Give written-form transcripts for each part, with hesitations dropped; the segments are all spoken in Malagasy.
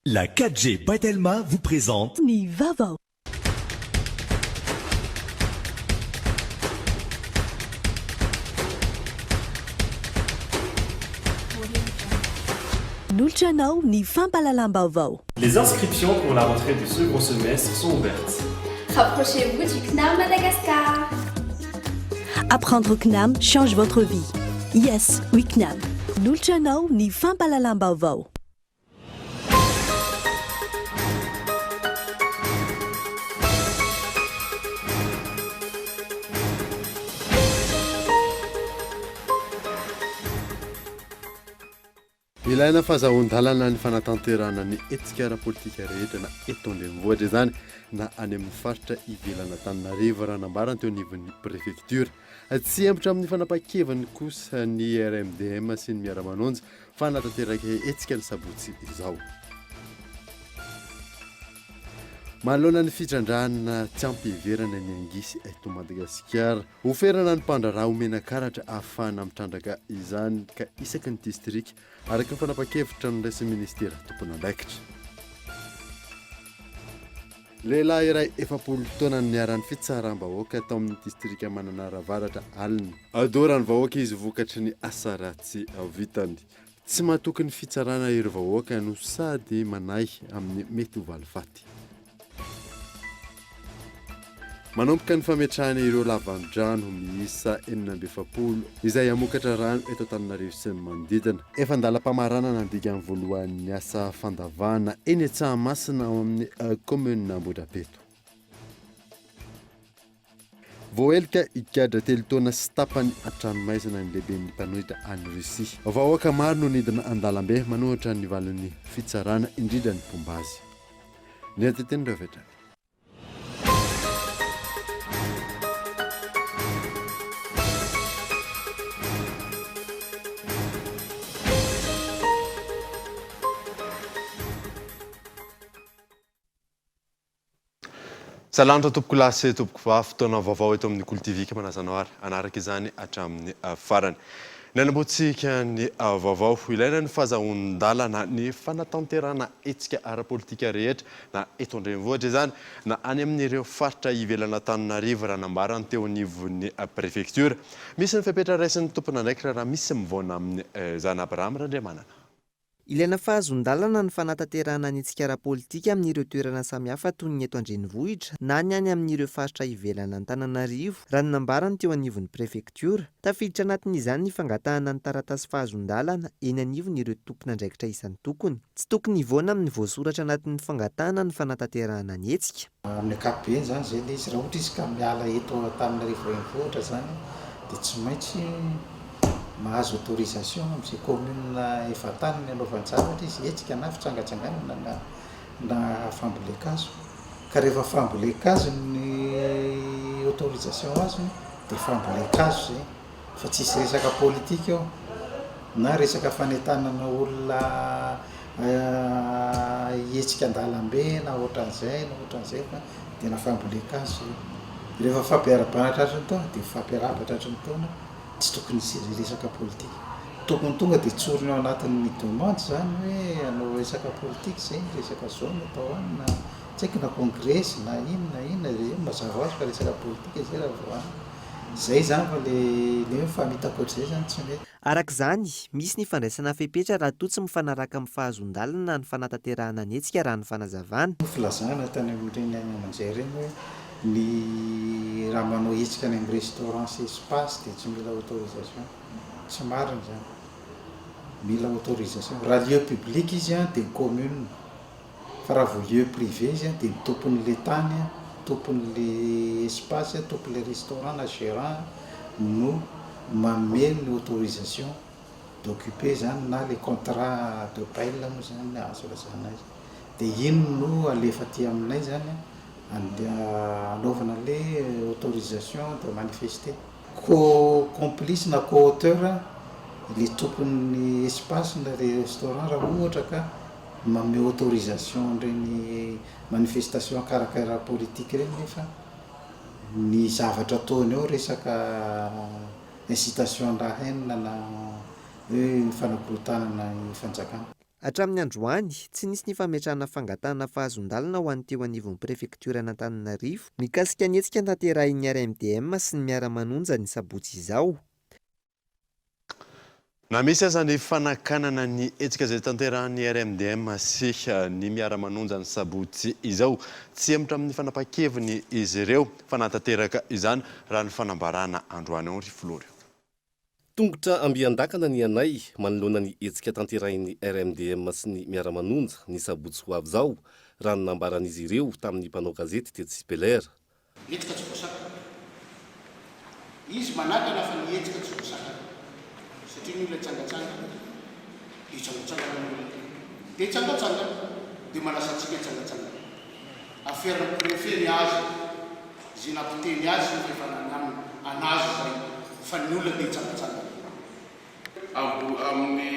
La 4G Batelma vous présente Ni Vavao. Nulchanao ni fampalalam-baovao. Les inscriptions pour la rentrée du second semestre sont ouvertes. Rapprochez-vous du CNAM Madagascar. Apprendre au CNAM change votre vie. Yes, oui CNAM. Nulchanao ni fampalalam-baovao. Ilaina fahazahon-dalana ny fanatanterana ny etsika ara-politika rehetra na eto andrenivohitra izany na any amin'ny faritra ivelana Antananarivo raha nambarana teo anivon'ny préfecture. Tsy hembotra amin'ny fanapakevany kosa ny RMDM sy ny miara-manonjy fanatanteraka etsika ny sabotsy izao. Manoloana ny fitrandrana tsy ampiheverana ny angisy eto Madagasikara. Oferana ny mpandraraha omena karatra ahafahana mitrandraka izany ka isaky ny distrika araka ny fanapakevitra ny raisy ministera tompon'andraikitra. Lehilahy iray 70 taona ny niaran'ny fitsaram-bahoaka tao amin'ny distrika Mananaravaratra Alina. Adorany vahoaka izy vokatry ny asa ratsy vitany. Tsy mahatoky ny fitsarana ireo vahoaka no sady manahy amin'ny mety ho valifaty. Manomboka ny fametrahana ireo lavan-drano miisa 470 izay amokatra rano eto Antananarivo sy ny manodidina. Efa andalam-pamarana nandiga ny voalohan'ny asa fandavahana eny Tsahamasina ao amin'ny commune Ambohidrabeto. Voaelika ikadra 3 taona sy tapany an-tranomaizina ny lehiben'ny mpanohitra any Russia. Vahoaka maro no nidina an-dalambe manohitra ny valon'ny fitsarana indrindra ny Pombazy. Ny ateteny rehetra. Salantra tompoko lasy tompoko vavy fotoana vaovao eto amin'ny Koltivika manazanao ary anaraka izany hatramin'ny farany. Ny anamboatsika ny vaovao ilaina ny fahazahoan-dalana ny fanatanterana etsika ara-politika rehetra na eto andrenivohitra izany na any amin'ireo faritra ivelana Antananarivo raha nambarany teo anivon'ny préfecture. Misy ny fepetra raisin'ny tompon'andraikitra raha misy mivona amin'ny Zana Abraham Randriamanana. Ilaina fahazon-dalana ny fanatanterahana ny etsika ara-politika amin'ireo toerana samihafa toy ny eto andrenivohitra na ny any amin'ireo faritra ivelana Antananarivo raha ny nambarany teo anivon'ny préfecture. Tafiditra anatin'izany ny fangatahana ny taratasy fahazon-dalana eny anivon'ireo tompon'andraikitra isan'ny tokony. Tsy tokony hivoana amin'ny voasoratra anatin'ny fangatahana ny fanatanterahana ny etsika. Amin'ny ankapobeny zany zay izy raha ohatra izy ka miala eto Antananarivo renivohitra zany dia tsy maintsy mahazo autorisation amin'izay commune efa tany ny anaovantsara izy etsika na fitsangatsanganana na fambolekazo. Ka rehefa fambolekazo ny autorisation azo dia fambolekazo zay fa tsisy resaka politika eo na resaka fanentanana olona etsika an-dalambe na ohatran'izay fa dia na fambolekazo. Rehefa fampiara-banatra ny taona dia fampiara-batra ny taona tsy tokony hisy resaka politika. Tokony tonga dia tsorina ao anatin'ny demande zany hoe anao resaka politika zay resaka zone atao any na tsy haiko na congrès na inona mazava azy fa resaka politika zay raha voany. Zay zany fa le famitako ohatr'izay zany tsy mety. Arak'izany, misy ny fandraisana fepetra raha toa tsy mifanaraka amin'ny fahazon-dalana ny fanatanterahana ny etsika raha ny fanazavana. Filazana tany amin'ireny any aman-jay ireny hoe ny raha manao etsika any amin'ny restaurant sy espace dia tsy mila autorisation. Tsy marina zany. Mila autorisation. Raha lieu public izy dia commune. Fa raha vao lieu privé izy dia tompon'le tany, tompon'le espace, tompon'le restaurant na gérant no mameno ny autorisation d'occuper zany na les contrats de bail moa zany azo lazana izy. Dia ino no alefa aty aminay zany anaovana le autorisation de manifester. Complice na co-auteur le tompon'ny espace na le restaurant raha ohatra ka mame autorisation reny manifestation karakara politique reny nefa ny zavatra ataony eo resaka incitation à la haine na hoe fanabotanana ny fanjakana. Hatramin'ny androany tsy nisy ny fametrahana fangatahana fahazon-dalana ho an'ny teo anivon'ny prefektura n'Antananarivo mikasika ny hetsika tanterahin'ny RMDM sy ny miara-manonja ny sabotsy izao. Na misy aza ny fanakanana ny hetsika izay tanterahan'ny RMDM sy ny miara-manonja ny sabotsy izao tsy emitra amin'ny fanapa-keviny izy ireo fa natanteraka izany raha ny fanambarana androany ao ry Flory. Tongotra ambian-dakana ny anay manoloana ny hetsika tanterahin'ny RMDM sy ny miara-manonja ny sabotsy ho avy izao raha ny nambaran'izy ireo tamin'ny mpanao gazety Tetsy Belair. Hetsika tsy voasakana. Izy manakana fa ny hetsika tsy voasakana. Satria ny olona tsangatsangana, dia tsangatsangana ny olona. Dia tsangatsangana, dia manasantsika tsangatsangana. Aferina préfet ny azy, izay nampiteny azy ny rehefa anazy zay, fa ny olona dia tsangatsangana. Amin'ny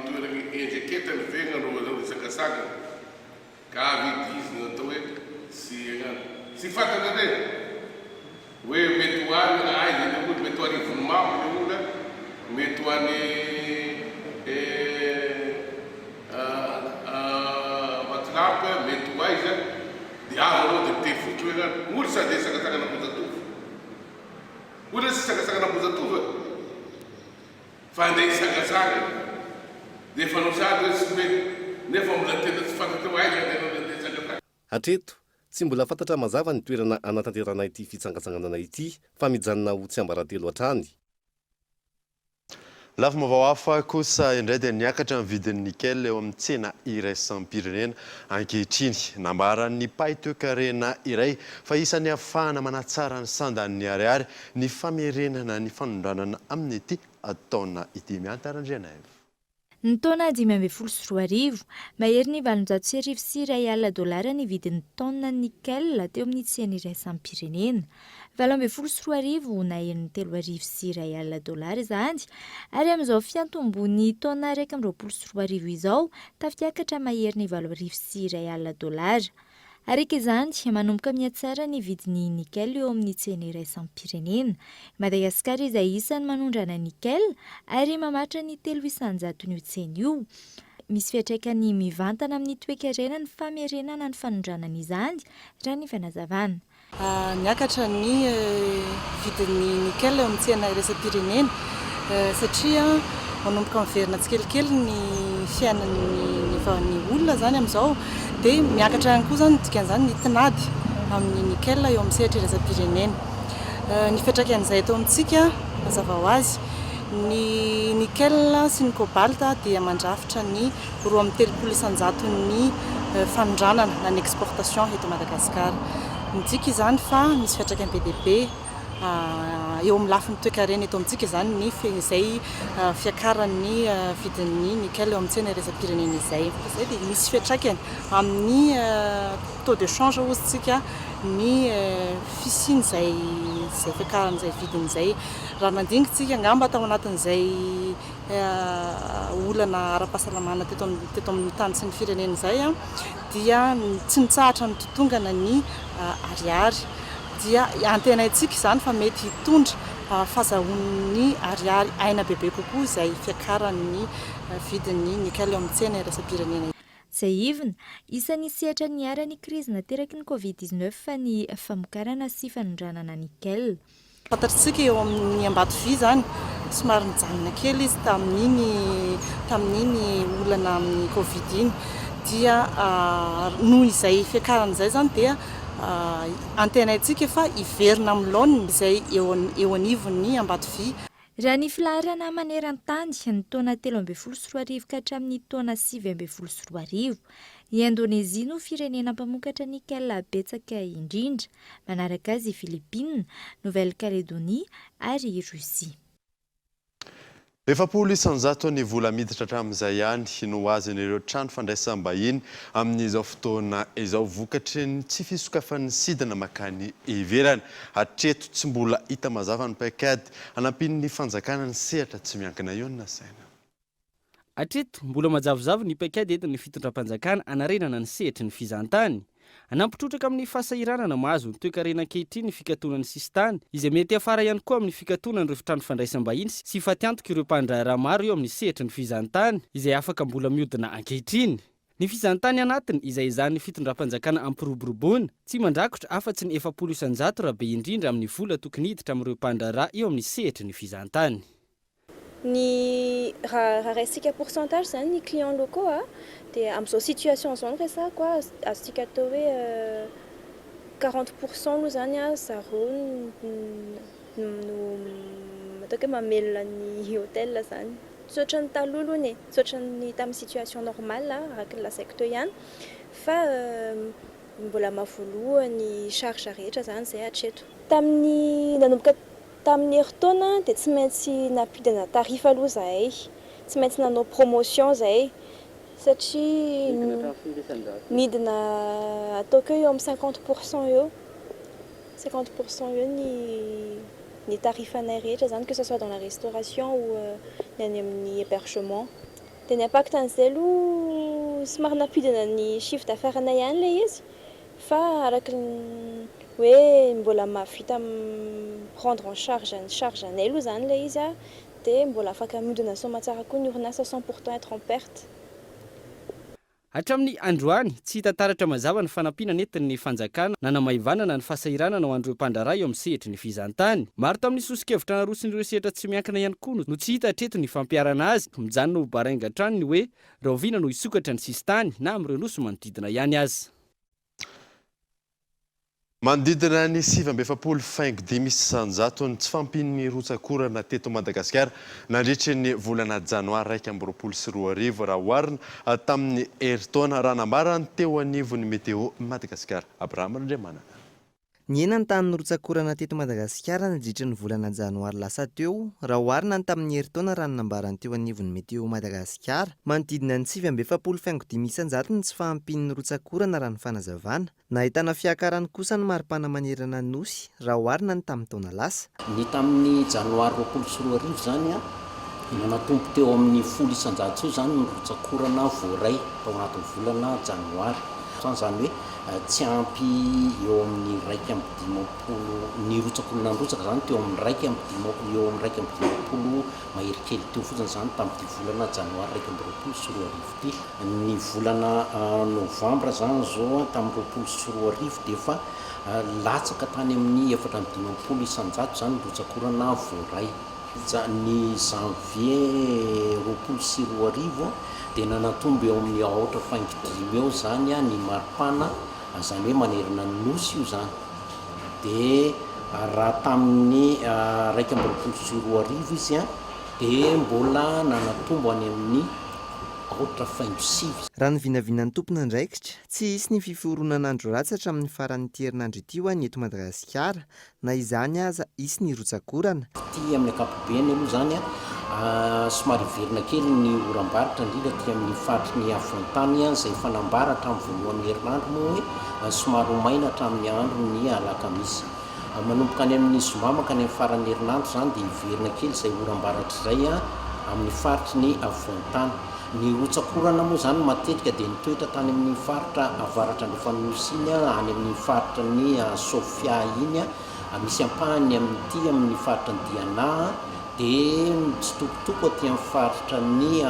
toerana ejaketany vegna no zao isakasakana ka avidy izy no atao hoe sy fantana re hoe mety ho any aizy ny olo mety ho any vonimamo ny olona mety ho any matlampy mety ho aiza dia azo anao dia tefoky hoe olo sady sakasakana bozatova olo sy sakasakana bozatova fa andeha sakasakana dia fanao sady hoe sy mety nefa mbola tena tsy fantatao aiza andeha andeha sakasakana. Hatreto tsy mbola fantatra mazava ny toerana anatanterana ity fitsangatsanganana ity fa mijanona ho tsy ambaratelo hatrany. Lafa mavao hafa kosa indray dia niakatra ny vidin'ny nickel eo amin'ny tsena iray sampam-pirenena ankehitriny. Nambaran'ny paitoekarena iray fa isan'ny ahafahana manatsara ny sandan'ny ariary ny famerenana ny fanondranana amin'ny ity taona ity miantarandriana eva. Ny taona 2024 mahery ny 764 dolara ny vidin'ny tonna nickel teo amin'ny tsena iray sampam-pirenena. 2024 nahery ny 301 dolara izany ary amin'izao fiantombo ny tonna 124 izao tafitiakatra mahery ny 701 dolara. Arika izany manomboka mihatsara ny vidin'ny nickel eo amin'ny tsena iray sampam-pirenena. Madagasikara izay isan'ny manondrana nickel ary mamatra ny 300 ny tsena io. Misy fiatraikany mivantana amin'ny toe-karena ny famerenana ny fanondranana izany raha ny fanazavana. Niakatra ny vidin'ny nickel eo amin'ny tsena iray sampam-pirenena satria manomboka miverina tsikelikely ny fiainan'ny olona zany amin'izao dia miakatra ihany koa zany dikan'izany ny tinady amin'ny nickel eo amin'ny sehatra iraisam-pirenena. Ny fiatraikan'izay atao amintsika mazava ho azy ny nickel sy ny cobalt dia mandrafitra ny 2,3 ny fanondranana na ny exportation eto Madagasikara. Midika izany fa misy fiatraikany be dia be eo amin'ny lafin'ny toe-karena eto amintsika izany ny izay fiakaran'ny vidin'ny nickel eo amin'ny tsena iraisam-pirenena izay. Izay dia misy fiatraikany amin'ny taux de change ozintsika ny fisiny izay fiakaran'izay vidin'izay. Raha mandingitsika angamba tao anatin'izay olana ara-pahasalamana teto amin'ny tany sy ny firenena izay dia tsy nitsahatra ny totongana ny ariary. Dia antenaitsika izany fa mety hitondra fahazahoan'ny ariary aina bebe kokoa izay fiakaran'ny vidin'ny nickel eo amin'ny tsena iraisam-pirenena. Izay ivona, isan'ny sehatra niara ny krizy nateraky ny Covid-19 fa ny famokarana sy fanondranana nickel. Fantatritsika eo amin'ny Ambatovia zany somary nijanona kely izy tamin'iny olana amin'ny Covid iny dia noho izay fiakaran'izay zany dia antenaitsika fa iverina amin'ny laoniny izay eo anivon'ny Ambatovia. Raha ny filaharana maneran-tany ny taona 2024 ka hatramin'ny taona 2024, i Indonezia no firenena mpamokatra nickel betsaka indrindra, manaraka azy Philippines, Nouvelle-Calédonie ary Russie. 700 ny vola miditra hatramin'izay ihany no azon'ireo trano fandraisam-bahiny amin'izao fotoana izao vokatry ny tsy fisokafan'ny sidina makany ivelany. Hatreto tsy mbola hita mazava ny paikady hanampin'ny fanjakana ny sehatra tsy miankina eo na saina. Hatreto mbola majavozavo ny paikady entin'ny fitondram-panjakana anarenana ny sehatry ny fizantany. Anampitrotraka amin'ny fahasahiranana mahazo ny toe-karena ankehitriny ny fikatoanany sistany izay mety afara ihany koa amin'ny fikatoanan'ireo fitrano fandraisam-bahiny sy fatiantoka ireo mpandraharaha maro eo amin'ny sehatry ny fizahantany izay afaka mbola mihodina ankehitriny. Ny fizahantany anatiny izay izany fitondram-panjakana ampiroboroboana tsy mandrakotra afa-tsy ny 700 raha be indrindra amin'ny vola tokony hiditra amin'ireo mpandraharaha eo amin'ny sehatry ny fizahantany. Ny raha resika pourcentage zany ny clients locaux dia amin'izao situation zao resako azontsika atao hoe 40% aloha zany zareo no ataoko hoe mamelona ny hôtel zany. Tsotra ny taloha aloha tsotra ny tamin'ny situation normale araka ny lazaiko teo ihany fa mbola mahavoalohan'ny charge rehetra zany zay hatreto. Nanomboka tamin'ny heritaona dia tsy maintsy nampidina tarif aloha zahay, tsy maintsy nanao promotion zahay satria midina ataoko eo amin'ny 50% eo. 50% eo ny tarifanay rehetra zany que ce soit dans la restauration ou ny any amin'ny hébergement. Dia ny impact an'izay aloha somary nampidina ny chiffre d'affaires anay ihany ilay izy fa araka hoe mbola mahavita prendre en charge ny charge anay aloha zany ilay izy dia mbola afaka mihodina soma tsara koa ny orinasa sans pourtant être en perte. Hatramin'ny androany tsy hita taratra mazava ny fanampiana nentin'ny fanjakana nanamaivanana ny fahasahiranana ho an'ireo mpandraharaha eo amin'ny sehatry ny fizahantany. Maro tamin'ny sosikevitra narosin'ireo sehatra tsy miankina ihany koa no tsy hita hatreto ny fampiarana azy, mijanona ho barainga hatrany ny hoe raha oviana no hisokatra ny sistany na amin'ireo nosy manodidina ihany azy. Manodidina ny 7.5 isanjato ny tsy fampin'ny rotsakorana teto Madagasikara nandritra ny volana janoary 2024 raha oharina tamin'ny heritaona raha nambarany teo anivon'ny meteo Madagasikara. Abraham Andriamanana. Ny enany tamin'ny rotsakorana teto Madagasikara nandritra ny volana janoary lasa teo raha oharina tamin'ny heritaona raha nambarany teo anivon'ny meteo Madagasikara manodidina ny 7.5 isanjato ny tsy fahampin'ny rotsakorana raha ny fanazavana. Nahitana fiakarany kosa ny maripana manerana ny nosy raha oharina ny tamin'ny taona lasa. Ny tamin'ny janoary 24 zany nanatompo teo amin'ny 10 isanjato zany ny rotsakorana voaray tao anatin'ny volana janoary. Zany hoe tsy ampy eo amin'ny 1.5 ny rotsakorana rotsaka zany teo amin'ny 1.5 eo amin'ny 1.5 mahery kely teo fotsiny zany tamin'ity volana janoary 2024 ity. Ny volana novambra zany zao tamin'ny 2024 dia efa latsaka tany amin'ny 4.5 isanjato zany rotsakorana voaray. Ny janvier 2024 dia nanatombo eo amin'ny 8.5 eo zany ny maripana zany hoe manerana ny nosy io zany. Dia raha tamin'ny 1.5 izy dia mbola nanatombo any amin'ny 8.5. Raha ny vinavinan'ny tompona ndraikitra tsy hisy ny fiforonan'andro ratsy amin'ny faran'ity herinandro ity ho any eto Madagasikara na izany aza hisy ny rotsakorana. Ty amin'ny ankapobeny aloha zany somary verina kely ny oram-baritra indrindra ty amin'ny faritry ny Afontany izay fanambara hatramin'ny voalohan'ny herinandro moa hoe somary maina hatramin'ny andro ny alakamisy. Manomboka any amin'ny zoma mankany amin'ny faran'ny herinandro zany dia verina kely izay oram-baratra izay amin'ny faritry ny Afontany. Ny rotsakorana moa zany matetika dia nitoetra tany amin'ny faritra avaratra Andrefanonosy iny any amin'ny faritra ny Sofia iny misy ampahany amin'ity amin'ny faritra ny Diana dia mitsitokotoko aty amin'ny faritra ny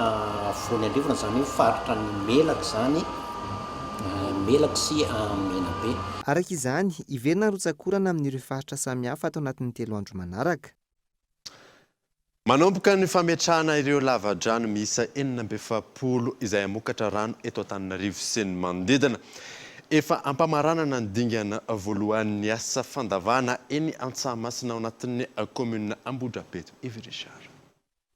Voany Andrefana zany hoe faritra ny Melaka zany Melaka sy Menabe. Araka izany iverina rotsakorana amin'ireo faritra samihafa ato anatin'ny 3 andro manaraka. Manomboka ny fametrahana ireo lava-drano miisa 470 izay amokatra rano eto Antananarivo sy ny manodidina. Efa ampamaranana ny dingana voalohan'ny asa fandavana eny Antsahamasina ao anatin'ny commune Ambohidrabeto. Evy Richard.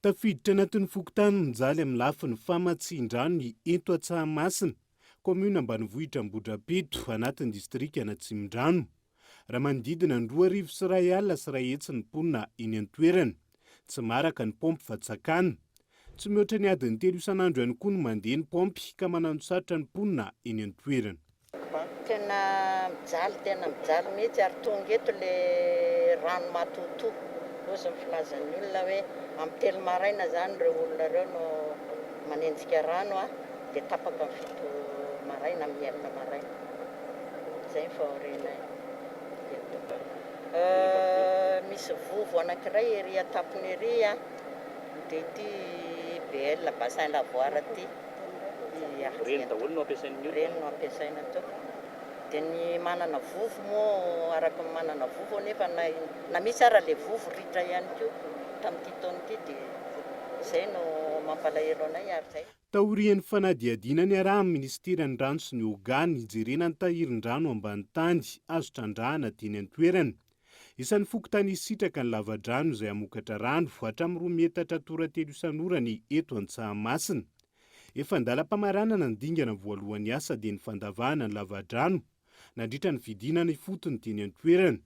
Tafiditra anatin'ny fokotany mijaly amin'ny lafin'ny famatsin-drano ny eto Antsahamasina, commune ambanivohitra Ambohidrabeto anatin'ny distrika Anatsimindrano. Raha manodidina ny 2 sy 1 alina sy 1 hetsy ny mponina eny an-toerana. Tsy maraka ny pompy fatsakana. Tsy mihoatra ny adiny 3 isan'andro ihany koa no mandeha ny pompy ka mananosatrotra ny mponina eny an-toerana. Tena mijaly mihitsy ary tonga eto le rano matoto. Ozy ny filazan'ny olona hoe amin'ny 3 maraina zany ireo olona ireo no manenjika rano dia tapaka amin'ny 7 maraina amin'ny 9 maraina. zay fahorenay misy vovo anankiray ery atapony ery a dia ty BL bassin lavoir ty reny daholo no ampiasaina to dia ny manana vovo moa araka ny manana vovo nefa na misy ara le vovo ritra ihany koa tamin'ity taona ity dia zay no mampalahelo anay ary zay. Taorian'ny fanadihadiana ny araha amin'ny ministeran'ny rano sy ny ogany hijerena ny tahirin-drano ambany tany azo trandrahana tiany an-toerana. Isan'ny fokontany isitraka ny lava-drano izay amokatra rano hatramin'ny 2 metatra toratelo isan'orany eto Antsahamasina. Efa andalam-pamaranana ny dingana voalohan'ny asa dia ny fandavahana ny lava-drano nandritra ny vidina ny fotony tiany an-toerana.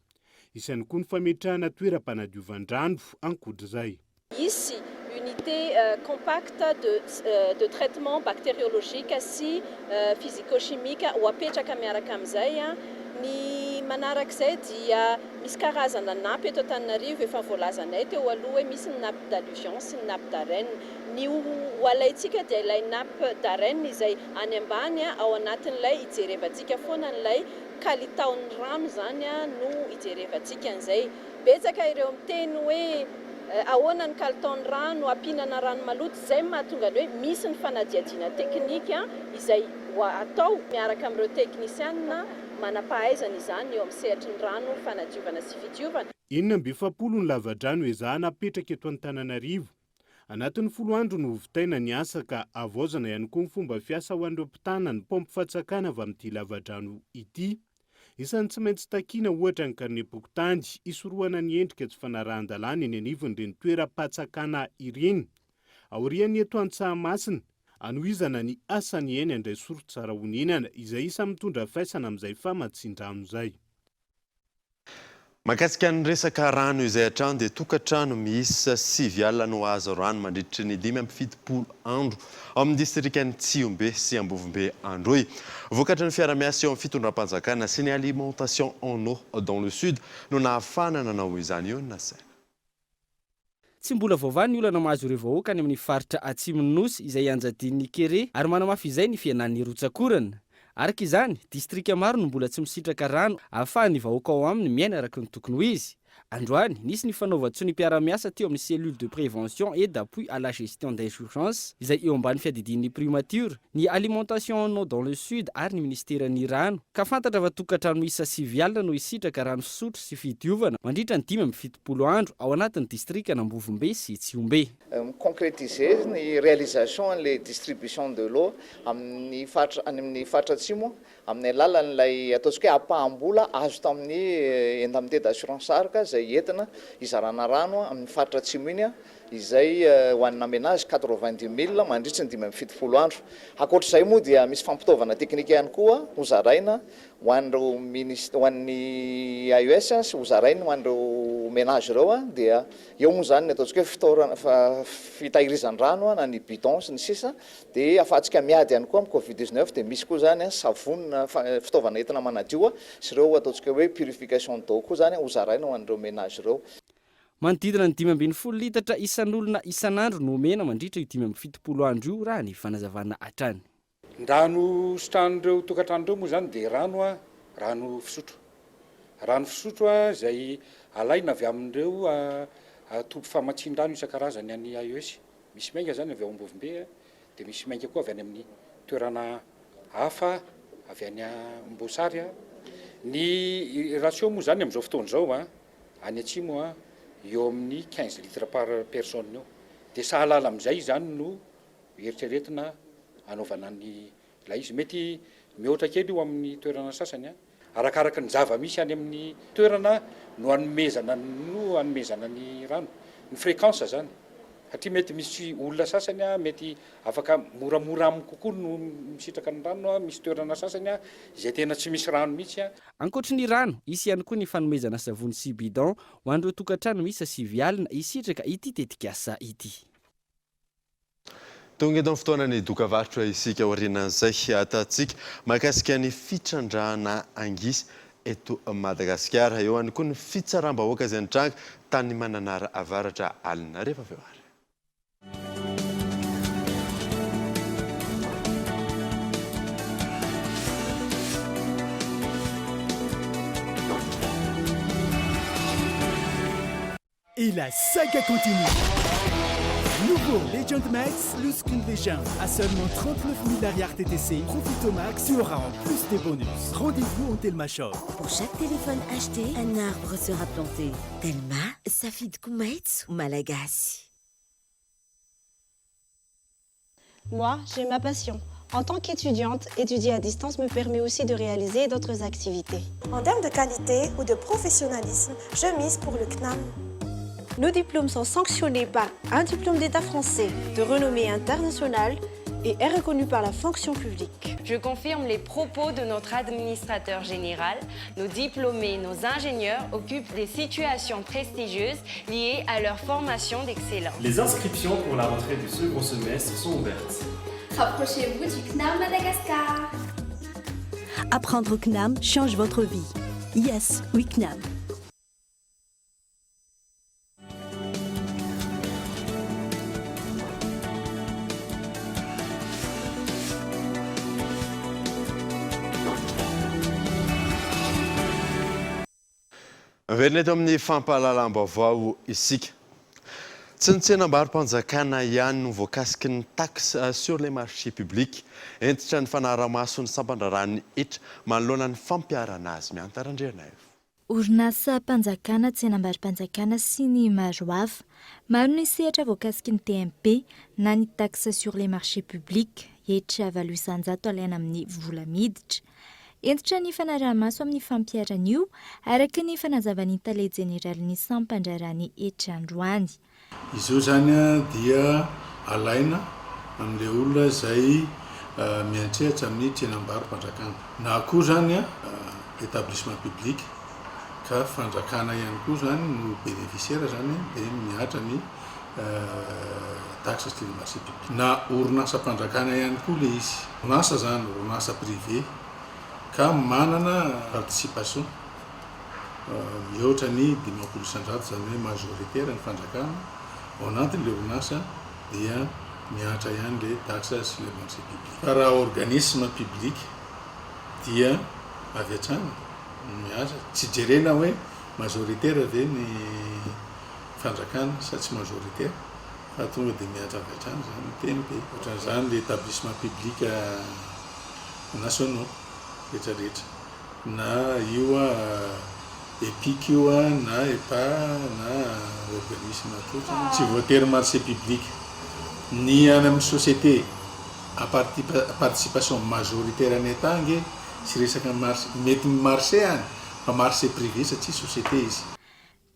Isan'ny koa ny fametrahana toeram-panadiovan-drano ankodrizay. Ici, unité compacte de traitement bactériologique sy physico-chimique ho apetraka miaraka amin'izay ny manarak'izay dia misy karazana napy eto Antananarivo efa voalazanay teo aloha hoe misy ny nappe d'alluvion sy ny nappe d'arène. Ny ho alaitsika dia ilay nappe d'arène izay any ambany ao anatin'ilay ijerevantsika foana n'ilay kalitaon'ny rano zany no ijerevantsika an'izay. Betsaka ireo miteny hoe ahoana ny kalitaon'ny rano ampinana rano maloto zay mahatonga hoe misy ny fanadihadiana teknika izay atao miaraka amin'ireo teknisianina manampahaizana izany eo amin'ny sehatry ny rano fanadiovana sy fidiovana. 7 ny lava-drano ezahana apetraka eto Antananarivo. Anatin'ny 10 andro no hovitaina ny asa ka avoazana ihany koa ny fomba fiasa ho an'ireo mpitana ny pompe fatsakana avy amin'ity lava-drano ity. Isan'ny tsy maintsy takiana ohatra ny karne-pokotany isorohana ny endrika tsy fanarahan-dalàna eny anivon'ireny toeram-patsakana ireny. Aorian'ny eto Antsahamasina anohizana ny asany eny andray sorotsara honinana izay isa mitondra faisana amin'izay famatsin-drano izay. Mahakasika ny resaka rano izay hatrany dia tokantrano miisa 9 alina no azo rano mandritra ny 570 andro ao amin'ny distrikan'ny Tsiombe sy Ambovombe Androy. Vokatra ny fiara-miasa eo amin'ny fitondram-panjakana sy ny alimentation en eau dans le sud no nahafana nanao izany eo nasay. Tsy mbola vaovany ny olana mahazo ireo vahoaka any amin'ny faritra Atsimon'ny Nosy izay anjadin'ny Kere ary manamafy izay ny fianan'ny Rotsakorana. Araka izany, distrika maro no mbola tsy misitraka rano ahafahan'ny vahoaka ao aminy miaina araka ny tokony ho izy. Androany, nisy ny fanaovan-tsony mpiara-miasa teo amin'ny cellule de prévention et d'appui à la gestion des urgences izay eo ambany fiadidin'ny primature, ny alimentation en eau dans le sud ary ny ministeran'ny rano. Ka fantatra fa tokantrano isa 9 alina no isitraka rano fisotro sy fidiovana mandritra ny 570 andro ao anatin'ny distrika n'Ambovombe sy Tsiombe. Concrétiser ny réalisation les distribution de l'eau amin'ny faritra Atsimo amin'ny alalan'ilay ataontsika hoe apahambola azo tamin'ny indemnité d'assurance arca izay entina izarana rano amin'ny faritra Atsimo iny izay ho an'ny ménage 90 000 mandritra ny 570 andro. Ankoatr'izay moa dia misy fampitaovana teknika ihany koa hozaraina ho an'ny AES sy hozaraina ho an'ireo ménage ireo dia eo moa zany ataontsika hoe fitahirizan-drano na ny bidon sy ny sisa dia afahantsika miady ihany koa amin'ny Covid-19 dia misy koa zany savony fitaovana entina manadio sy ireo ataontsika hoe purification d'eau koa zany hozaraina ho an'ireo ménage ireo. Manodidina ny 5.0 litatra isan'olona isan'andro no omena mandritra io 570 andro io raha ny fanazavana hatrany. Rano sitran'ireo tokantrano ireo moa zany dia rano fisotro. Rano fisotro izay alaina avy amin'ireo tompy famatsin-drano isan-karazany any AES. Misy mainga zany avy ao Ambovombe dia misy mainga koa avy any amin'ny toerana hafa avy any Ambosary. Ny ratio moa zany amin'izao fotoana izao any Atsimo eo amin'ny 15 litres par personne eo. Dia sahalala amin'izay zany no eritreretina anaovana ny ilay izy. Mety mihoatra kely io amin'ny toerana sasany arakaraka ny zava-misy any amin'ny toerana no hanomezana ny rano, ny fréquence zany. Satria mety misy olona sasany mety afaka moramora aminy kokoa no misitraka ny rano, misy toerana sasany izay tena tsy misy rano mihitsy. Ankoatra ny rano, isy ihany koa ny fanomezana savony sy bidon ho an'ireo tokantrano miisa 9 alina isitraka ity tetikasa ity. Tonga eto amin'ny fotoanany dokavarotra isika aorianan'izay ataontsika mahakasika ny fitrandrahana angisy eto Madagasikara. Eo ihany koa ny fitsaram-bahoaka izay nitranga tany Mananara avaratra alina rehefa avy eo ary. Et la saga continue. Nouveau Legend Max, plus qu'une légende. À seulement 39 milliards TTC, profite au max, tu auras en plus des bonus. Rendez-vous en Telma Shop. Pour chaque téléphone acheté, un arbre sera planté. Telma, Safid Koumaitz ou Malagasy. Moi, j'ai ma passion. En tant qu'étudiante, étudier à distance me permet aussi de réaliser d'autres activités. En termes de qualité ou de professionnalisme, je mise pour le CNAM. Nos diplômes sont sanctionnés par un diplôme d'État français de renommée internationale et est reconnu par la fonction publique. Je confirme les propos de notre administrateur général. Nos diplômés, nos ingénieurs occupent des situations prestigieuses liées à leur formation d'excellence. Les inscriptions pour la rentrée du second semestre sont ouvertes. Rapprochez-vous du CNAM Madagascar. Apprendre au CNAM change votre vie. Yes, oui CNAM. Averina eto amin'ny fampahalalam-baovao isika. Tsy ny tsenam-barim-panjakana ihany no voakasiky ny taxe sur les marchés publics. Entitra ny fanaraha-maso ny sampandrarany hitra manoloana ny fampiarana azy miantarandriana io. Orinasa mpanjakana, tsenam-barim-panjakana sy ny maro hafa. Maro ny sehatra voakasiky ny TMP na ny taxe sur les marchés publics. Hitra valoisan-jato alaina amin'ny vola miditra. Entitra ny fanaraha-maso amin'ny fampiarana io araka ny fanazavany tale jeneraly ny sampandrarany etra androany. Izy io zany dia alaina amin'ilay olona izay miantsehatra amin'ny tsenam-barim-panjakana. Na koa zany établissement public ka fanjakana ihany koa zany no bénéficiaire zany dia miatra ny taxe sur les marchés publics. Na orinasa mpanjakana ihany koa le izy. Orinasa zany orinasa privé ka manana participation mihoatra ny 50% zany hoe majoritaire ny fanjakana ao anatin'ilay orinasa dia miatra ihany le taxe sur les marchés publics. Fa raha organisme public dia avy hatrany miasa tsy jerena hoe majoritaire ve ny fanjakana sa tsy majoritaire fa tonga dia miatra avy hatrany zany TMP. Ohatran'izany le établissement public nationaux rehetrarehetra na io EPIC io na EPA na organisme fotsiny tsy voatery marché public. Ny any amin'ny société à participation majoritaire any etange sy resaka mety marché any fa marché privé satria société izy.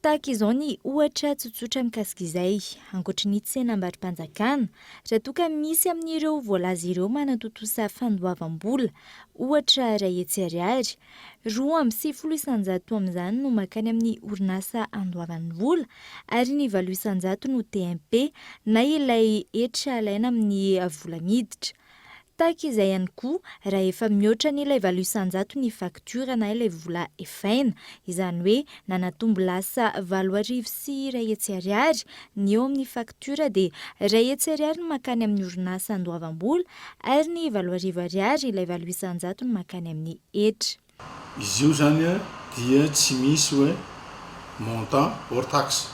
Tahaka izao ny ohatra tsotsotra mikasika izay ankoatra ny tsenam-barim-panjakana raha toa ka misy amin'ireo voalaza ireo manatotosa fandoavam-bola ohatra ray hetsy ariary 2,900 amin'izany no makany amin'ny orinasa andoavan'ny vola ary ny 700 no TMP na ilay etra alaina amin'ny vola miditra. Tahaka izay ihany koa raha efa mihoatra n'ilay 700 ny faktura na ilay vola efaina izany hoe nanatombo lasa 4,000 sy ray hetsy ariary ny eo amin'ny faktura dia ray hetsy ariary no makany amin'ny orinasa andoavam-bola ary ny 4,000 ariary ilay 700 no makany amin'ny etra. Izy io zany dia tsy misy hoe montant hors taxe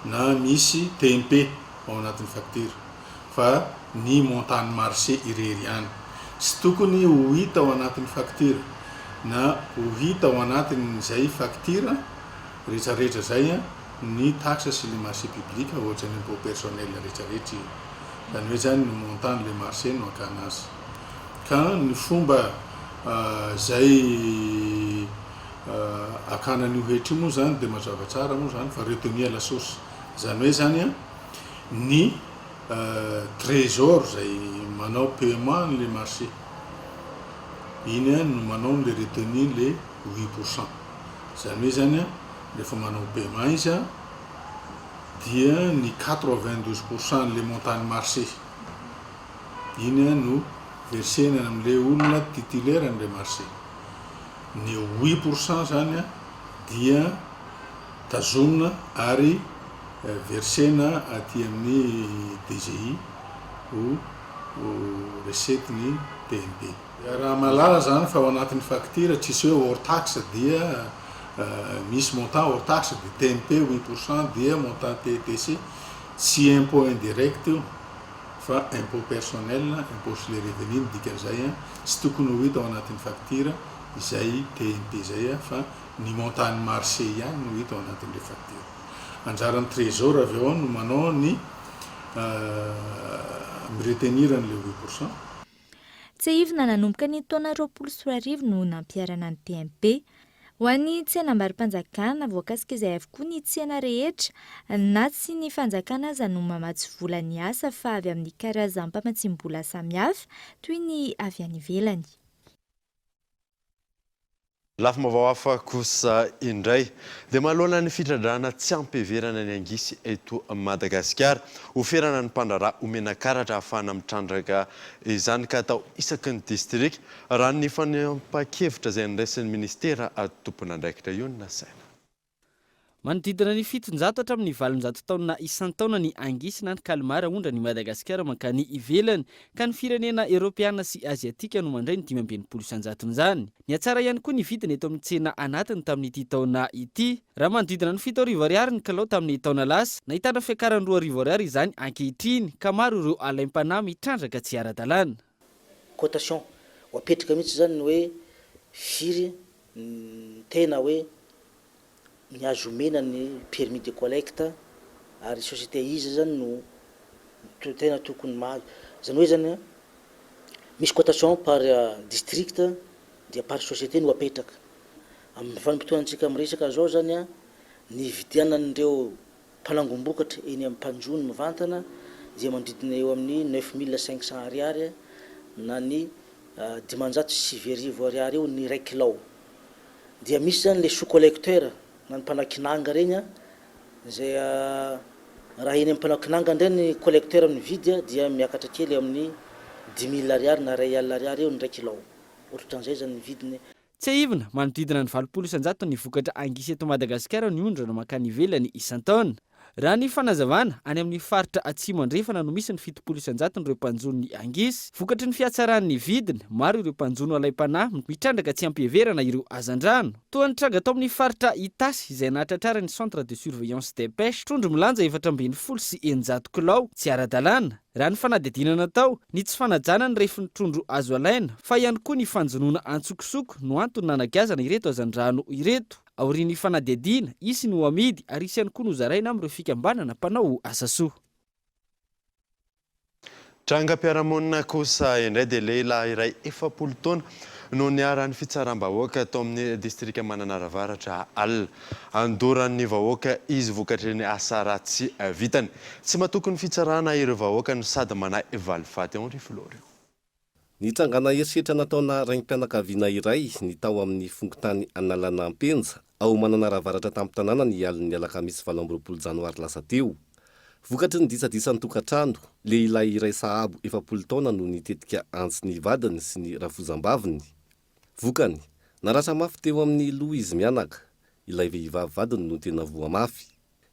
na misy TMP ao anatin'ny facture fa ny montant marché irery ihany. Tsy tokony ho hita ao anatin'ny facture na ho hita ao anatin'izay facture rehetrarehetra zay ny taxe sur les marchés publics ohatra ny impôt personnel rehetrarehetra io. Zany hoe zany ny montant le marché no akana azy. Ka ny fomba zay akana ny ohetra moa zany dia mazava tsara moa zany fa retenue à la source. Zany hoe zany ny trésor zay manao paiement le marché iny no manao le retenu le 8%. Zany hoe zany rehefa manao paiement izy dia ny 92% le montant marché iny no versena amin'ilay olona titulaire an'ilay marché. Ny 8% zany dia tazomina ary versena aty amin'ny DGI ou recette ny TNP. Raha malala zany fa ao anatin'ny facture tsisy hoe hors taxe dia misy montant hors taxe de TNP 8% dia montant TTC sy impôt indirect io fa impôt personnel impôt sur les revenus dikan'izay sy tokony ho hita ao anatin'ny facture izay TNP zay fa ny montant marché ihany no hita ao anatin'le facture anjaran'ny trésor avy eo no manao ny miretenir an'le 8%. Tsy ivona nanomboka ny taona 2024 no nampiarana ny TNP ho an'ny tsenam-barim-panjakana voakasika izay avokoa ny tsena rehetra na tsy ny fanjakana aza no mamatsy vola ny asa fa avy amin'ny karazam-pamatsim-bola samihafa toy ny avy any ivelany. Lafa maovao hafa kosa indray dia mahalona ny fitradrana tsy ampeverana ny angisy eto Madagasikara oferana ny mpandraraha omena karatra ahafahana mitrandraka izany ka atao isaky ny distrika raha ny fanampakevitra izay niraisin'ny ministera tompon'andraikitra io na saina. Manodidina ny 700 hatramin'ny 800 taona isan-taona ny angisy na ny kalmara ondra ny Madagasikara mankany ivelany ka ny firenena Eoropeana sy Aziatika no mandray ny 520 isan-jaton'izany. Ny atsara ihany koa ny vidiny eto amin'ny tsena anatiny tamin'ity taona ity raha manodidina ny 7,000 ariary ny kilao tamin'ny taona lasa nahitana fiakarany 2,000 ariary izany ankehitriny ka maro ireo alaim-panahy mitrandraka tsy ara-dalàna. Cotation wapetraka mihitsy zany hoe firy tena hoe ny azo omena ny permis de collecte ary société izy zany no tena tokony mahazo zany hoe zany misy cotation par district dia par société no apetraka amin'ny vanim-potoanantsika miresaka zao zany ny vidianan'ireo mpanangom-bokatra eny amin'ny mpanjony mivantana dia manodidina eo amin'ny 9500 ariary na ny 509 ariary eo ny 1 kilao dia misy zany le sous collecteur na ny mpanakinanga regny zay raha eny amin'ny mpanakinanga ndray ny collecteur amin'ny vidy dia miakatra kely amin'ny 10 000 ariary na 1 ariary eo ny 1 kilao ohatran'izay zany ny vidiny. Tsy ivona manodidina ny 20 isan-jato ny vokatra angisy eto Madagasikara ny ondrana makany ivelany isan-taona. Raha ny fanazavana any amin'ny faritra atsimo andrefana no misy ny 70 isan-jato ireo mpanjony angisy vokatry ny fiatsaran'ny vidiny maro ireo mpanjony alaim-panahy mitrandraka tsy ampiheverana ireo azandrano toa nitranga atao amin'ny faritra Itasy izay nahatratrara ny centre de surveillance des pêches trondro milanja 420 sy 900 kilao tsy ara-dalàna. Raha ny fanadidinana tao ny tsy fanajana ny refiny trondro azo alaina fa ihany koa ny fanjonoana antsokosoko no antony nanagazana ireto azandrano ireto. Aorian'ny fanadidina isy no amidy ary isy ihany koa no zaraina amin'ireo fikambanana mpanao asa soa. Trangam-piarahamonina kosa indray dia lehilahy iray 70 taona no niaran'ny fitsaram-bahoaka tao amin'ny distrika Mananavaratra Alina. Andoran'ny vahoaka izy vokatry ny asa ratsy vitany. Tsy matokony fitsarana ireo vahoaka no sady manahy valifaty Henri Flore. Nitrangana herisetra nataona raim-pianakaviana iray ny tao amin'ny fongotany Analana Ampenja ao Mananavaratra tamin'ny tanàna ny aliny alakamisy 12 janoary lasa teo. Vokatry ny disadisa ny tokantrano, lehilahy iray sahabo 70 taona no nitetika antsy ny vadiny sy ny rafozam-baviny. Vokany, naratra mafy teo amin'ny loha izy mianaka, ilay vehivavy vadiny no tena voa mafy.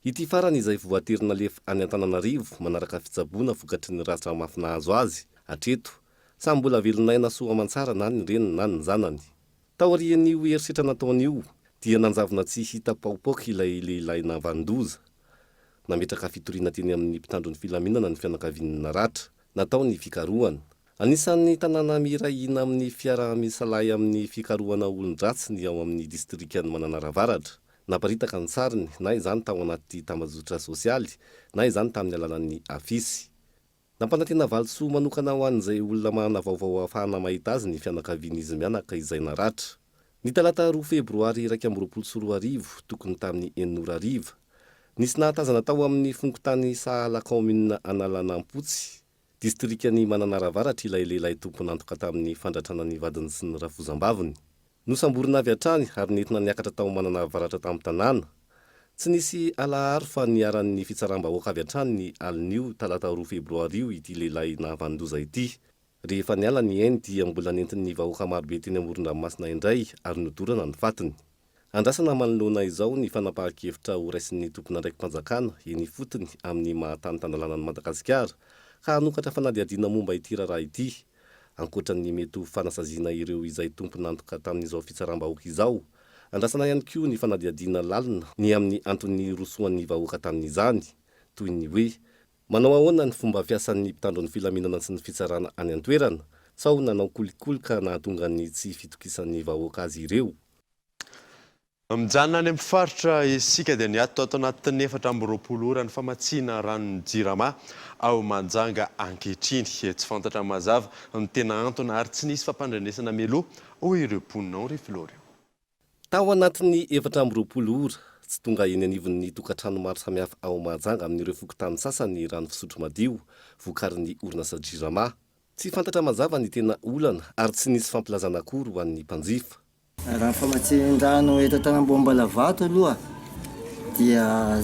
Ity farany izay voaterina lefa any Antananarivo manaraka fitsaboana vokatry ny ratra mafy nahazo azy. Hatreto, samy mbola velonaina soa aman-tsara na ny reniny na ny zanany. Tao arian'io herisetra nataon'io dia nanjavona tsy hita paopaoka ilay lehilahy navandoza. Nametraka fitoriana teny amin'ny mpitandro ny filaminana ny fianakaviana naratra, natao ny fikarohana. Anisan'ny tanàna mirahina amin'ny fiara misalay amin'ny fikarohana olon-dratsy ny ao amin'ny distrikany Mananavaratra. Naparitaka ny sariny, na izany tao anaty tambazotra sosialy, na izany tamin'ny alalan'ny afisy. Nampanantena valisoa manokana ho an'izay olona manana vaovao ahafahana mahita azy ny fianakaviana izy mianaka izay naratra. Ny talata 2 febroary 2024 tokony tamin'ny 9 ariva. Nisy nahatazana tao amin'ny fongotany Sahala Kaomina Analana Ampotsy, distrikany Mananavaratra ilay lehilahy tompon'antoka tamin'ny fandratrana ny vadiny sy ny rafozam-baviny. Nosamborina avy hatrany ary nentina niakatra tao Mananavaratra tamin'ny tanàna. Tsy nisy alaharo fa niaran'ny fitsaram-bahoaka avy hatrany ny alin'io talata 2 febroary ity lehilahy navandoza ity. Rehefa niala ny eny dia mbola nentin'ny vahoaka marobe teny amoron-dranomasina indray ary nodorana ny fatiny. Andrasana manoloana izao ny fanapahan-kevitra ho raisin'ny tompon'andraiki-panjakana eny fotony amin'ny mahatany-tandalànan'i Madagasikara ka hanokatra fanadihadiana momba ity raharaha ity. Ankoatra ny mety ho fanasaziana ireo izay tompon'antoka tamin'izao fitsaram-bahoaka izao, andrasana ihany koa ny fanadiadiana lalina ny amin'ny antony rosoan'ny vahoaka tamin'izany toy ny hoe manao ahoana ny fomba fiasan'ny mpitandro ny filaminana sy ny fitsarana any an-toerana sao nanao kolikoloka nahatonga ny tsy fitokisan'ny vahoaka azy ireo. Mijanona any amin'ny faritra isika dia ny ato anatin'ny 420 ora ny famatsiana ranon'ny jirama ao Manjanga ankehitriny. Tsy fantatra mazava ny tena antony ary tsy nisy fampandrenesana meloa ho ireo mponina ao Rifiloreo. Tao anatin'ny 420 ora tsy tonga eny anivon'ny tokantrano maro samihafa ao Manjanga amin'ireo fokontany sasany rano fisotro madio vokarin'ny orinasa jirama. Tsy fantatra mazava ny tena olana ary tsy nisy fampilazana akory ho an'ny mpanjifa. Raha famatsin-drano eto Tanamboambalavato aloha dia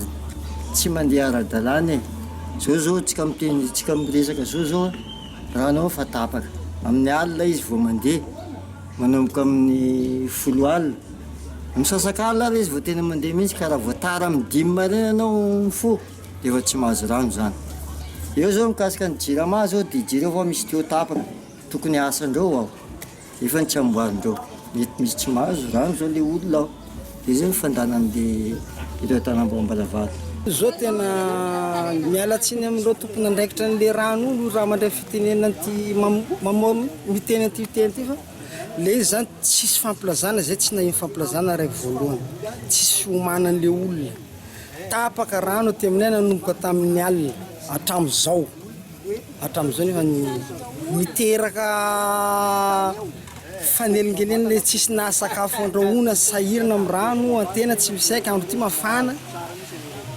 tsy mandeha ara-dalàna. Zao tsika miteny tsika miresaka zao rano fa tapaka. Amin'ny alina izy vao mandeha manomboka amin'ny 10 alina. Misasak'alina ary izy vao tena mandeha mihitsy ka raha voatara amin'ny 5 maraina anao mifo dia efa tsy mahazo rano zany. Eo zao mikasika ny jirama zao dia jereo fa misy teo tapaka tokony asandreo ao efa ny tsy amboarindreo. Mety misy tsy mahazo rano zao le olona ao dia zay fandanan'le ireo Tanamboambalavato. Zao tena miala tsiny amin'ireo tompona andraikitra n'le rano olo raha mandray fitenenana ty miteny ty teny ty fa le izy zany tsisy fampilazana zay tsy nahiny fampilazana raiky voalohany tsisy fiomanan'le olona tapaka rano ty aminay nanomboka tamin'ny alina hatramin'izao nefa miteraka fanelingelena le tsisy nahasakafo andrahoana sahirana amin'ny rano antena tsy misaika andro ty mafana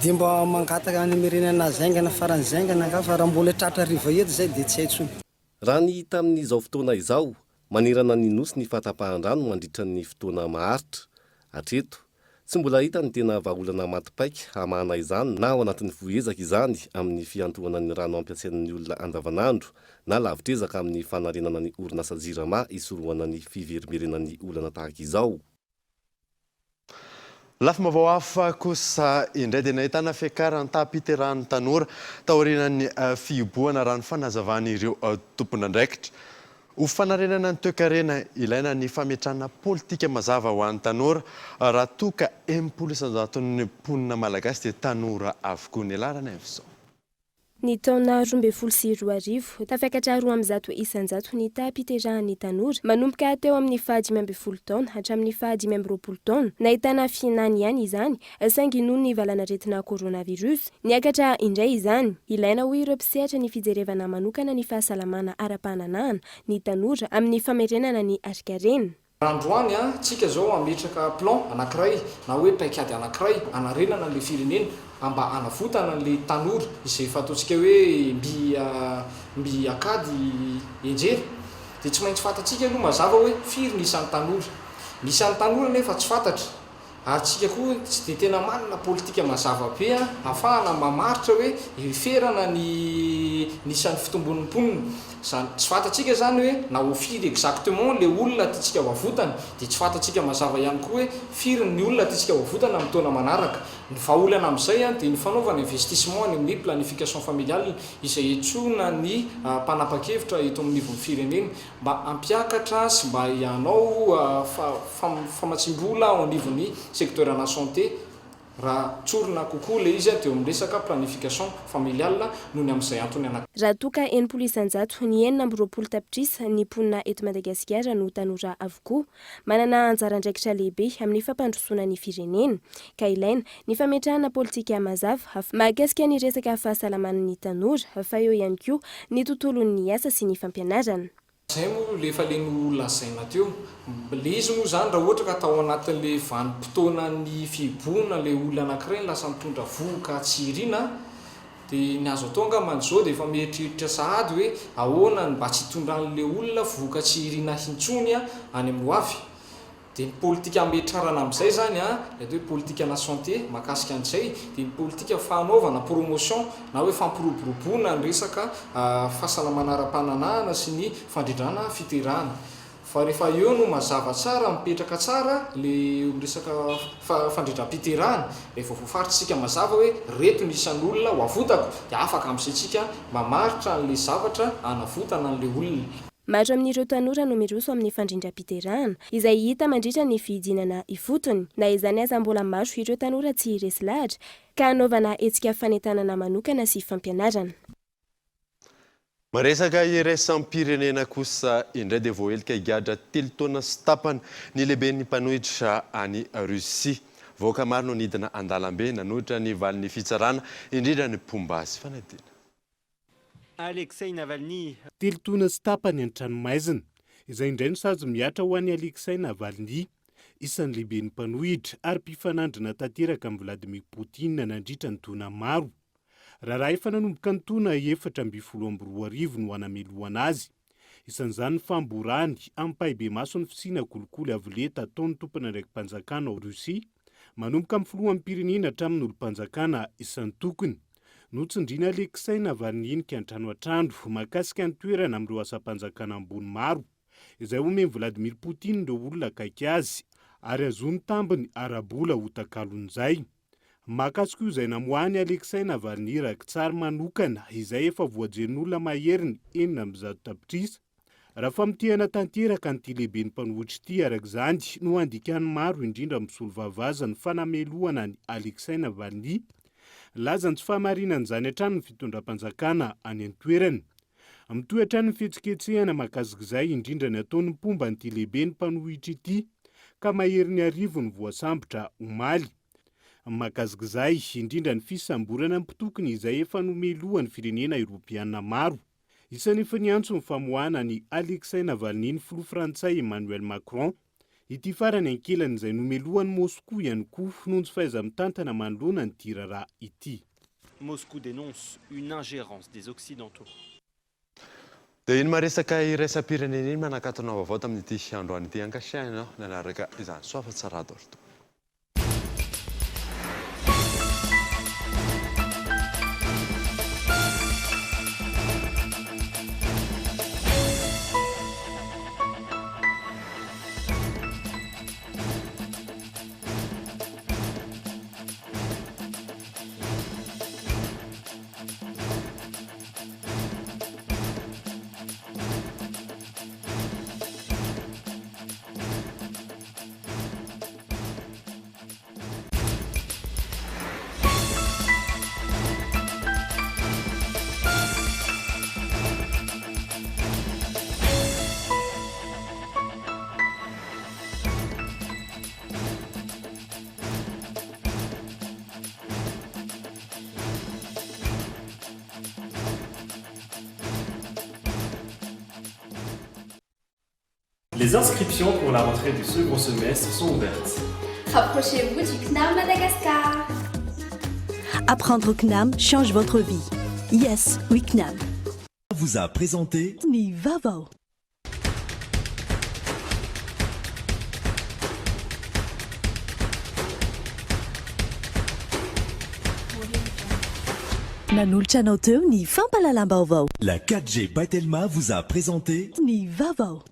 dia mba mangataka any merenana zaingana farany zaingana ka fa raha mbola tratra riva eto zay dia tsy haitsony. Raha ny hita amin'izao fotoana izao manirana ny nosy ny fahatapahan-drano mandritra ny fotoana maharitra. Hatreto tsy mbola hita ny tena vahaolana matipaika hamahana izany na ao anatin'ny voezaka izany amin'ny fiantohana ny rano ampiasain'ny olona andavanandro na lavitrezaka amin'ny fanarenana ny orinasa jirama isorohana ny fiverimerenan'ny olana tahaka izao. Lafa mavao hafa kosa indray dia nahitana fiakarana tapiteran'ny tanora taorian'ny fiboana rano fanazavana ireo tompon'andraikitra. Ho fanarenana ny toe-karena ilaina ny fametrahana politika mazava ho an'ny tanora raha toka 100% ny mponina malagasy dia tanora avokoa ny alarana izao. Ny taona 2024 tafiakatra 200 isanjato ny tapiterahan'ny tanora manomboka teo amin'ny 520 taona hatramin'ny 520 taona nahitana fihinany ihany izany saingy noho ny valanaretina coronavirus niakatra indray izany. Ilaina ho ireo mpisehatra ny fijerevana manokana ny fahasalamana ara-pananahana ny tanora amin'ny famerenana ny arikarena. Androany tsika zao ametraka plan anankiray na hoe paikady anankiray anarenana le firenena amba anavotana le tanora izay fataontsika hoe mby akady enjery dia tsy maintsy fantatsika aloha mazava hoe firy nisan'ny tanora nefa tsy fantatra ary tsika koa tsy dia tena manana politika mazava be ahafahana mamaritra hoe iferana ny nisan'ny fitombon'ny mponina. Tsy fantatsika zany hoe na ho firy exactement le olona tiatsika voavotana dia tsy fantatsika mazava ihany koa hoe firy ny olona tiatsika voavotana amin'ny taona manaraka. Ny vahaolana amin'izay dia ny fanaovana investissement any amin'ny planification familiale izay etsona ny mpanapa-kevitra eto amin'ny nivon'ny firenena mba ampiakatra sy mba ianao famatsim-bola ao anivon'ny secteurana santé raha tsorona kokoa le izy teo miresaka planification familiale noho ny amin'izay antony anankiray. Raha toka 100 isanjato ny 420 tapitrisa ny mponina eto Madagasikara no tanora avokoa manana anjara andraikitra lehibe amin'ny fampandrosoana ny firenena ka ilaina ny fametrahana politika mazava mahakasika ny resaka fahasalaman'ny tanora fa eo ihany koa ny tontolon'ny asa sy ny fampianarana. Zay moa lefa leno lazaina teo le izy moa zany raha ohatra ka atao anatin'le vanim-potoana ny fiboana le olona anankiray lasa mitondra voka tsy irina dia ny azo atao angambany zao dia efa mieritreritra sahady hoe ahoana mba tsy hitondran'le olona voka tsy irina hintsony any amin'ny hoavy. Dia ny politika ametrarana amin'izay zany le hoe politika na santé mahakasika an'izay dia ny politika fanaovana promotion na hoe fampiroboroboana ny resaka fahasalamana ara-pananahana sy ny fandrindrana fiterahana. Fa rehefa eo no mazava tsara mipetraka tsara le resaka fandrindram-piterahana rehefa voafaritsika mazava hoe reto ny isan'ny olona ho avotako dia afaka amin'izay tsika mamaritra n'le zavatra anavotana n'le olona. maro amin'ireo tanora no miroso amin'ny fandrindram-piterahana izay hita mandritra ny fidinana ifotony na izany aza mbola maro ireo tanora tsy resy lahatra ka hanaovana hetsika fanentanana manokana sy fampianarana. Maresaka iraisam-pirenena kosa indray dia voahelika higadra 3 taona sy tapany ny lehiben'ny mpanohitra any Russia. Voaka maro no nidina andalam-be nanohitra ny valin'ny fitsarana indrindra ny Pombasy fanadina. Alexei Navalny 3 taona sy tapany an-tranomaizina izay indray no sazy miatra ho an'ny Alexei Navalny isan'ny lehiben'ny mpanohitra ary mpifanandrina tanteraka amin'ny Vladimir Poutine nandritra ny taona maro. Raha efa nanomboka ny taona 2012 no hanamelohana azy. Isan'izany ny famborany amin'ny pahibe maso ny fisiana kolikoly avoleta ataon'ny tompona ndraiky mpanjakana ao Russia manomboka amin'ny filohan'ny pirenena hatramin'ny olo-mpanjakana isan'ny tokony. Notsindriana Alexei Navalny ny antrano atrandro makasika ny toerana amin'ireo asam-panjakana ambony maro izay omeny Vladimir Poutine ireo olona akaiky azy ary azony tambiny arabola ho takalon'izay. Makasika io izay namoahany Alexei Navalny raky tsara manokana izay efa voajeren'olona maheriny 900 tapitrisa. Raha famitihana tanteraka nyity lehiben'ny mpanohitra ity arak'izany no andikany maro indrindra misolo vavaza ny fanamelohana ny Alexei Navalny. Lazany tsy fahamarinana izany hatrany ny fitondram-panjakana any an-toerany. Mitohy hatrany ny fihetsiketsehana mahakasika izay indrindra ny ataon'ny mpomba nyity lehiben'ny mpanohitra ity ka maherin'ny arivo ny voasambotra omaly. Mahakasika izay indrindra ny fisamborana mpitokony izay efa nomelohan'ny firenena Europiana maro. Isan'ny efa niantso ny famoahana ny Alexei Navalny ny filoha Frantsay Emmanuel Macron. Ity farany ankelany izay nomelohan'ny Moscou ihany koa noho ny fahaiza-mitantana manoloana ny tirara ity. Moscou dénonce une ingérence des Occidentaux. Dia iny maresaka iraisam-pirenena iny manakatona vaovao tamin'ity androany ity ankasiahina nanaraka izany soafa tsara dorto. Les inscriptions pour la rentrée du second semestre sont ouvertes. Rapprochez-vous du CNAM Madagascar. Apprendre au CNAM change votre vie. Yes, oui CNAM. Vous a présenté Ni Vavo. Nanolitra anao teo ny fampalalam-baovao. La 4G Batelma vous a présenté Ni Vavo.